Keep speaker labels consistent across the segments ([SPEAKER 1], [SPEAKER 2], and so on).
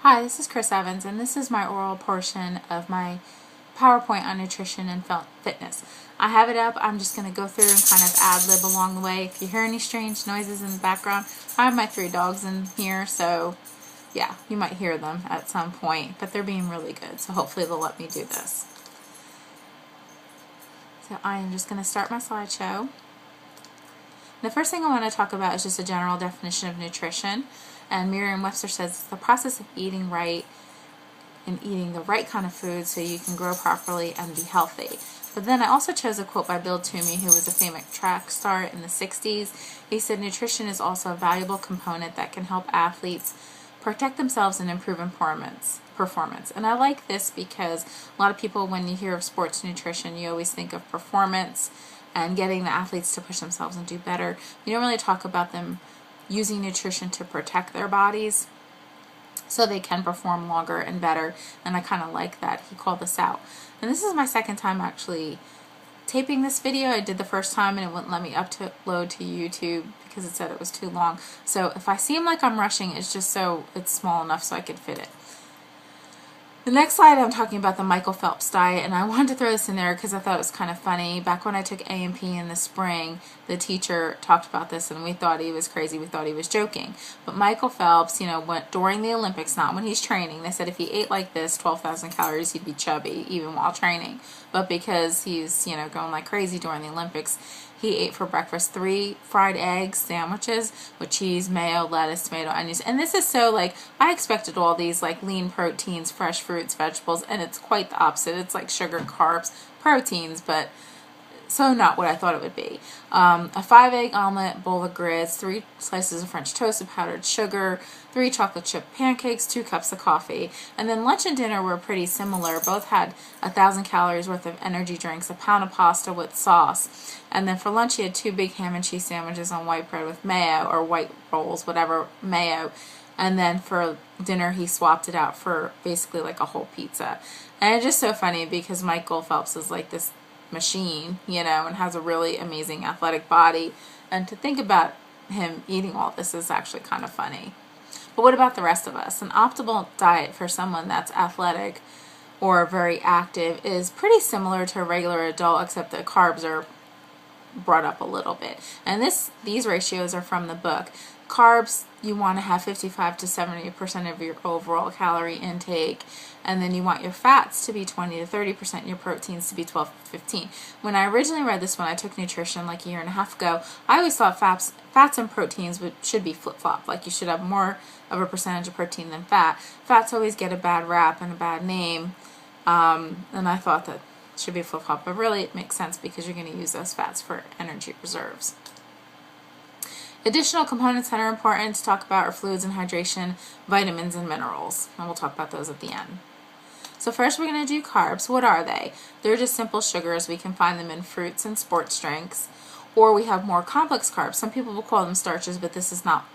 [SPEAKER 1] Hi, this is Chris Evans, and this is my oral portion of my PowerPoint on nutrition and fitness. I have it up. I'm just going to go through and kind of ad-lib along the way. If you hear any strange noises in the background, I have my 3 dogs in here, so yeah, you might hear them at some point, but they're being really good, so hopefully they'll let me do this. So I am just going to start my slideshow. The first thing I want to talk about is just a general definition of nutrition. And Merriam-Webster says it's the process of eating right and eating the right kind of food so you can grow properly and be healthy. But then I also chose a quote by Bill Toomey, who was a famous track star in the 60s. He said, nutrition is also a valuable component that can help athletes protect themselves and improve performance. And I like this because a lot of people, when you hear of sports nutrition, you always think of performance and getting the athletes to push themselves and do better. You don't really talk about them using nutrition to protect their bodies so they can perform longer and better, and I kind of like that he called this out. And this is my second time actually taping this video. I did the first time and it wouldn't let me upload to YouTube because it said it was too long. So if I seem like I'm rushing, it's just so it's small enough so I could fit it. The next slide, I'm talking about the Michael Phelps diet, and I wanted to throw this in there because I thought it was kind of funny. Back when I took A&P in the spring, the teacher talked about this, and we thought he was crazy. We thought he was joking. But Michael Phelps, went during the Olympics, not when he's training. They said if he ate like this, 12,000 calories, he'd be chubby even while training. But because he's, going like crazy during the Olympics, he ate for breakfast 3 fried egg sandwiches with cheese, mayo, lettuce, tomato, onions. And this is so I expected all these lean proteins, fresh fruits, vegetables, and it's quite the opposite. It's like sugar, carbs, proteins, but so not what I thought it would be. A 5-egg omelet, bowl of grits, 3 slices of French toast with powdered sugar, 3 chocolate chip pancakes, 2 cups of coffee. And then lunch and dinner were pretty similar. Both had 1,000 calories worth of energy drinks, a pound of pasta with sauce. And then for lunch he had 2 big ham and cheese sandwiches on white bread with mayo, or white rolls, whatever, mayo. And then for dinner he swapped it out for basically like a whole pizza. And it's just so funny because Michael Phelps is like this machine, and has a really amazing athletic body, and to think about him eating all this is actually kind of funny. But what about the rest of us? An optimal diet for someone that's athletic or very active is pretty similar to a regular adult, except the carbs are brought up a little bit. And these ratios are from the book. Carbs, you want to have 55 to 70% of your overall calorie intake, and then you want your fats to be 20 to 30%, and your proteins to be 12 to 15. When I originally read this, when I took nutrition like a year and a half ago, I always thought fats and proteins should be flip-flop. Like you should have more of a percentage of protein than fat. Fats always get a bad rap and a bad name, and I thought that should be flip-flop, but really it makes sense because you're going to use those fats for energy reserves. Additional components that are important to talk about are fluids and hydration, vitamins and minerals, and we'll talk about those at the end. So first we're going to do carbs. What are they? They're just simple sugars. We can find them in fruits and sports drinks, or we have more complex carbs. Some people will call them starches, but this is not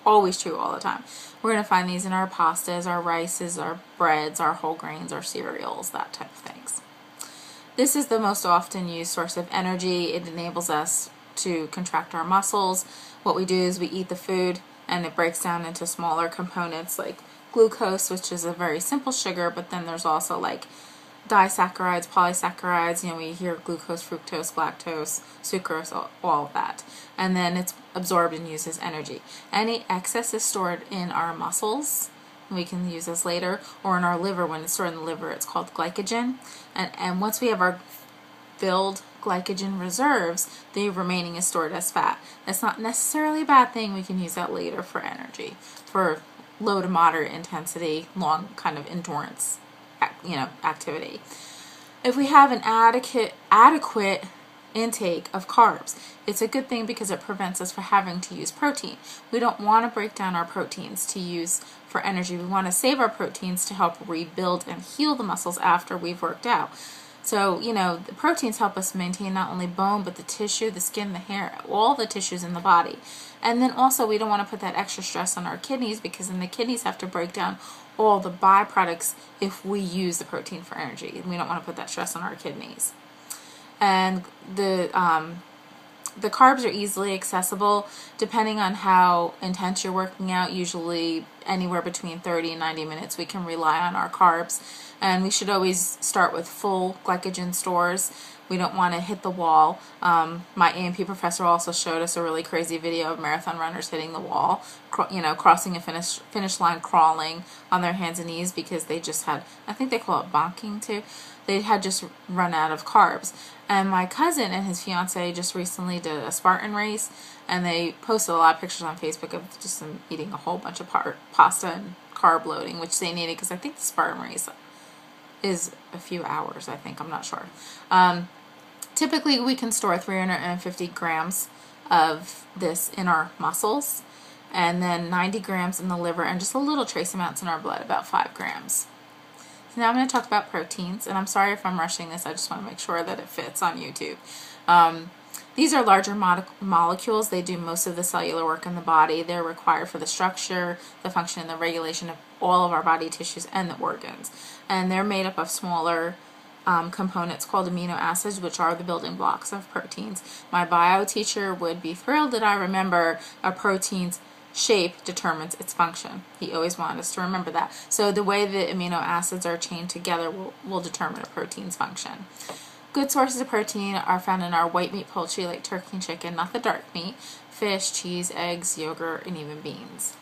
[SPEAKER 1] always true all the time. We're going to find these in our pastas, our rices, our breads, our whole grains, our cereals, that type of things. This is the most often used source of energy. It enables us to contract our muscles. What we do is we eat the food and it breaks down into smaller components like glucose, which is a very simple sugar, but then there's also like disaccharides, polysaccharides, we hear glucose, fructose, lactose, sucrose, all of that. And then it's absorbed and used as energy. Any excess is stored in our muscles. We can use this later, or in our liver. When it's stored in the liver, it's called glycogen. And once we have our filled glycogen reserves, the remaining is stored as fat. That's not necessarily a bad thing. We can use that later for energy, for low to moderate intensity, long kind of endurance, activity. If we have an adequate intake of carbs, it's a good thing because it prevents us from having to use protein. We don't want to break down our proteins to use for energy. We want to save our proteins to help rebuild and heal the muscles after we've worked out. So, the proteins help us maintain not only bone, but the tissue, the skin, the hair, all the tissues in the body. And then also we don't want to put that extra stress on our kidneys, because then the kidneys have to break down all the byproducts if we use the protein for energy. And we don't want to put that stress on our kidneys. And the The carbs are easily accessible depending on how intense you're working out. Usually anywhere between 30 and 90 minutes we can rely on our carbs, and we should always start with full glycogen stores. We don't want to hit the wall. My A&P professor also showed us a really crazy video of marathon runners hitting the wall, crossing a finish line crawling on their hands and knees because they just had, I think they call it bonking too, they had just run out of carbs. And my cousin and his fiance just recently did a Spartan race, and they posted a lot of pictures on Facebook of just them eating a whole bunch of pasta and carb loading, which they needed because I think the Spartan race is a few hours, I think, I'm not sure. Typically we can store 350 grams of this in our muscles, and then 90 grams in the liver, and just a little trace amounts in our blood, about 5 grams. So now I'm going to talk about proteins, and I'm sorry if I'm rushing this, I just want to make sure that it fits on YouTube. These are larger molecules. They do most of the cellular work in the body. They're required for the structure, the function, and the regulation of all of our body tissues and the organs. And they're made up of smaller components called amino acids, which are the building blocks of proteins. My bio teacher would be thrilled that I remember a protein's shape determines its function. He always wanted us to remember that. So the way the amino acids are chained together will determine a protein's function. Good sources of protein are found in our white meat poultry like turkey and chicken, not the dark meat, fish, cheese, eggs, yogurt, and even beans.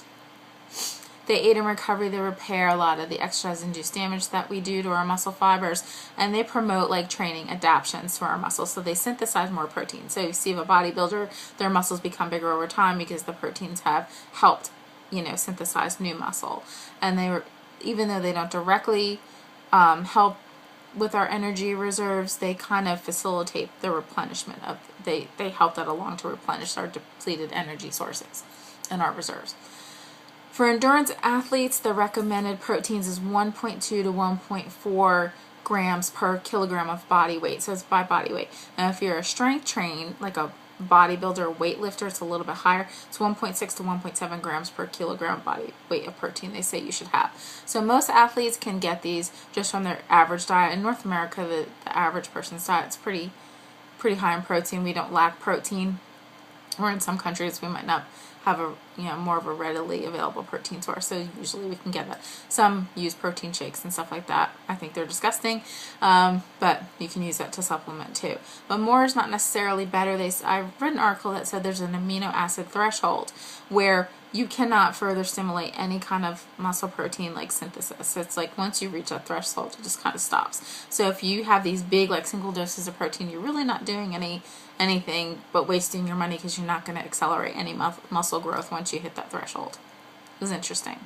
[SPEAKER 1] They aid in recovery, they repair a lot of the exercise-induced damage that we do to our muscle fibers, and they promote like training adaptations to our muscles, so they synthesize more protein. So you see, if a bodybuilder, their muscles become bigger over time because the proteins have helped, synthesize new muscle. And even though they don't directly help with our energy reserves, they kind of facilitate the replenishment of, they help that along to replenish our depleted energy sources and our reserves. For endurance athletes, the recommended proteins is 1.2 to 1.4 grams per kilogram of body weight. So it's by body weight. Now if you're a strength trained, like a bodybuilder or weightlifter, it's a little bit higher. It's 1.6 to 1.7 grams per kilogram body weight of protein they say you should have. So most athletes can get these just from their average diet. In North America, the average person's diet is pretty high in protein. We don't lack protein. Or in some countries we might not have a more of a readily available protein source, so usually we can get that. Some use protein shakes and stuff like that. I think they're disgusting, but you can use that to supplement too. But more is not necessarily better. I read an article that said there's an amino acid threshold where you cannot further stimulate any kind of muscle protein like synthesis. So it's like once you reach that threshold, it just kind of stops. So if you have these big like single doses of protein, you're really not doing anything but wasting your money, because you're not going to accelerate any muscle growth once you hit that threshold. It was interesting.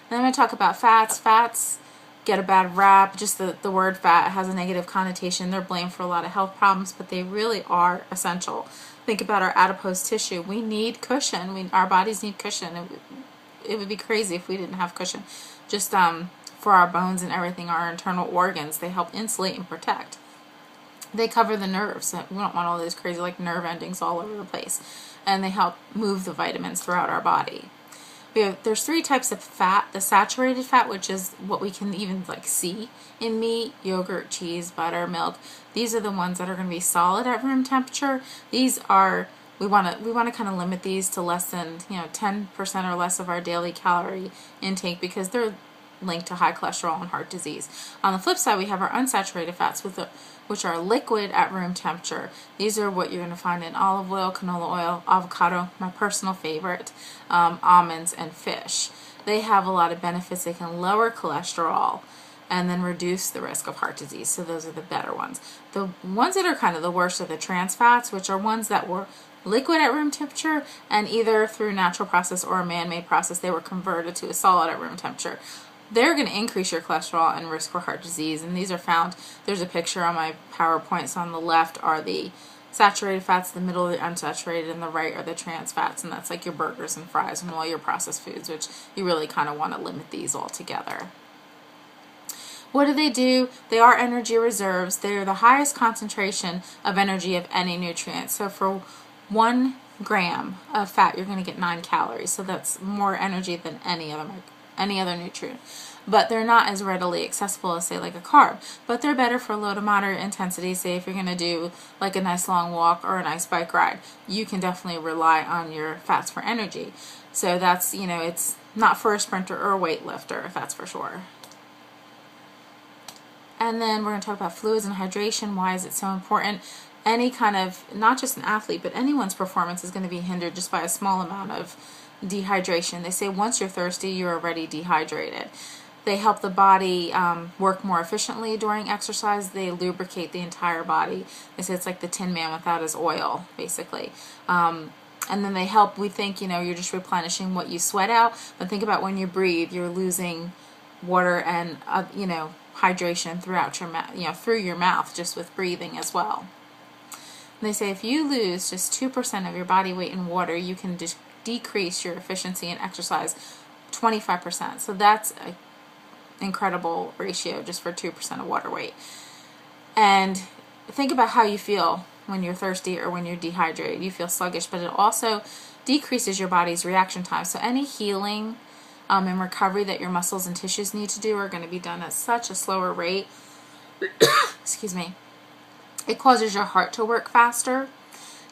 [SPEAKER 1] Then I'm going to talk about fats. Fats get a bad rap. Just the word fat has a negative connotation. They're blamed for a lot of health problems, but they really are essential. Think about our adipose tissue. We need cushion. Our bodies need cushion. It would be crazy if we didn't have cushion. Just for our bones and everything, our internal organs, they help insulate and protect. They cover the nerves. We don't want all those crazy like nerve endings all over the place. And they help move the vitamins throughout our body. There's 3 types of fat. The saturated fat, which is what we can even like see in meat, yogurt, cheese, butter, milk. These are the ones that are going to be solid at room temperature. These are, we want to kind of limit these to less than 10% or less of our daily calorie intake, because they're linked to high cholesterol and heart disease. On the flip side, we have our unsaturated fats, which are liquid at room temperature. These are what you're going to find in olive oil, canola oil, avocado, my personal favorite, almonds, and fish. They have a lot of benefits. They can lower cholesterol and then reduce the risk of heart disease. So those are the better ones. The ones that are kind of the worst are the trans fats, which are ones that were liquid at room temperature, and either through a natural process or a man-made process, they were converted to a solid at room temperature. They're going to increase your cholesterol and risk for heart disease, and these are found, there's a picture on my PowerPoint, so on the left are the saturated fats, the middle are the unsaturated, and the right are the trans fats, and that's like your burgers and fries and all your processed foods, which you really kind of want to limit these all together. What do? They are energy reserves. They're the highest concentration of energy of any nutrient. So for 1 gram of fat, you're going to get 9 calories. So that's more energy than any other any other nutrient. But they're not as readily accessible as, say, like a carb. But they're better for low to moderate intensity. Say if you're going to do like a nice long walk or a nice bike ride, you can definitely rely on your fats for energy. So that's, it's not for a sprinter or a weightlifter, that's for sure. And then we're going to talk about fluids and hydration. Why is it so important? Any kind of, not just an athlete, but anyone's performance is going to be hindered just by a small amount of dehydration. They say once you're thirsty, you're already dehydrated. They help the body work more efficiently during exercise. They lubricate the entire body. They say it's like the Tin Man without his oil, basically. And then they help, we think, you're just replenishing what you sweat out. But think about when you breathe, you're losing water and, hydration throughout your mouth, through your mouth, just with breathing as well. And they say if you lose just 2% of your body weight in water, you can decrease your efficiency in exercise 25%. So that's an incredible ratio just for 2% of water weight. And think about how you feel when you're thirsty or when you're dehydrated. You feel sluggish, but it also decreases your body's reaction time. So any healing and recovery that your muscles and tissues need to do are going to be done at such a slower rate. Excuse me. It causes your heart to work faster,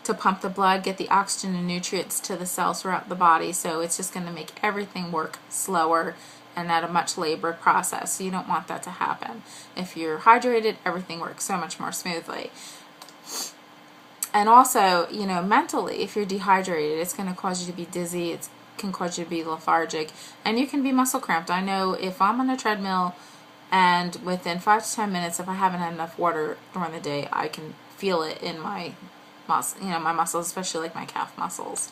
[SPEAKER 1] to pump the blood, get the oxygen and nutrients to the cells throughout the body. So it's just going to make everything work slower and at a much labored process. So you don't want that to happen. If you're hydrated, everything works so much more smoothly. And also, mentally, if you're dehydrated, it's going to cause you to be dizzy. It can cause you to be lethargic, and you can be muscle cramped. I know if I'm on a treadmill and within 5 to 10 minutes, if I haven't had enough water during the day, I can feel it in my my muscles, especially like my calf muscles.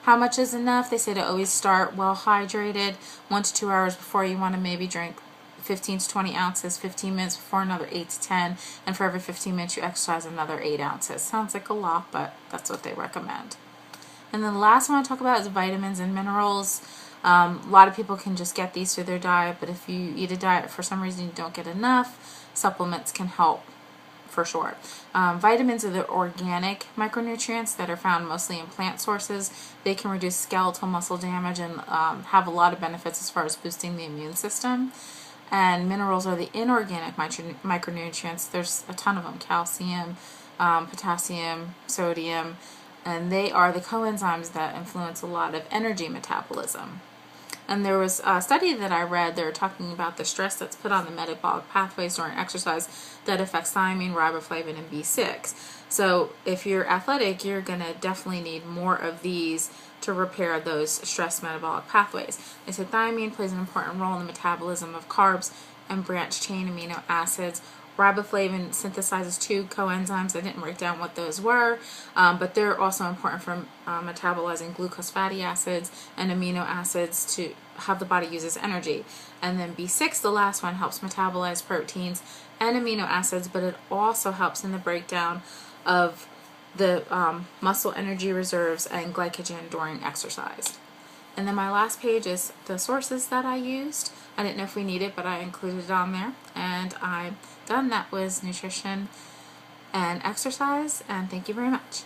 [SPEAKER 1] How much is enough? They say to always start well hydrated. 1 to 2 hours before, you want to maybe drink 15 to 20 ounces, 15 minutes before another 8 to 10, and for every 15 minutes you exercise another 8 ounces. Sounds like a lot, but that's what they recommend. And then the last one I want to talk about is vitamins and minerals. A lot of people can just get these through their diet, but if you eat a diet for some reason you don't get enough, supplements can help for sure. Vitamins are the organic micronutrients that are found mostly in plant sources. They can reduce skeletal muscle damage and have a lot of benefits as far as boosting the immune system. And minerals are the inorganic micronutrients. There's a ton of them: calcium, potassium, sodium, and they are the coenzymes that influence a lot of energy metabolism. And there was a study that I read, they were talking about the stress that's put on the metabolic pathways during exercise that affects thiamine, riboflavin, and B6. So if you're athletic, you're going to definitely need more of these to repair those stress metabolic pathways. They said thiamine plays an important role in the metabolism of carbs and branched chain amino acids. Riboflavin synthesizes 2 coenzymes. I didn't write down what those were, but they're also important for metabolizing glucose fatty acids and amino acids to how the body uses energy. And then B6, the last one, helps metabolize proteins and amino acids, but it also helps in the breakdown of the muscle energy reserves and glycogen during exercise. And then my last page is the sources that I used. I didn't know if we need it, but I included it on there. And I'm done. That was nutrition and exercise. And thank you very much.